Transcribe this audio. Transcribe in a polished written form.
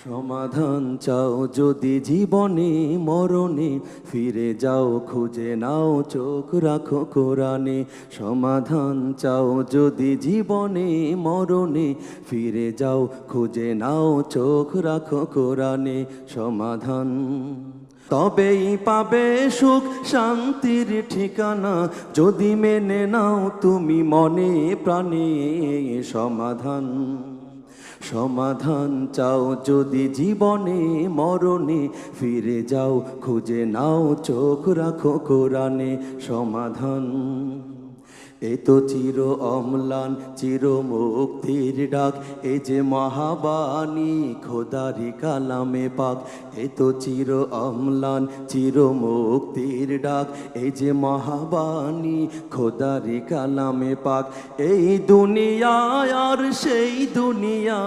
সমাধান চাও যদি জীবনে মরণে, ফিরে যাও খুঁজে নাও চোখ রাখো কোরআনে। সমাধান চাও যদি জীবনে মরণে, ফিরে যাও খুঁজে নাও চোখ রাখো কোরআনে। সমাধান তবেই পাবে সুখ শান্তির ঠিকানা, যদি মেনে নাও তুমি মনে প্রাণে। সমাধান সমাধান চাও যদি জীবনে মরণে, ফিরে যাও খুঁজে নাও চোখ রাখো কোরআনে। সমাধান এ তো চির অম্লান চির মুক্তির ডাক, এ যে মহাবাণী খোদারি কালামে পাক। এ তো চির অম্লান চির মুক্তির ডাক, এ যে মহাবাণী খোদারি কালামে পাক। এই দুনিয়া আর সেই দুনিয়া।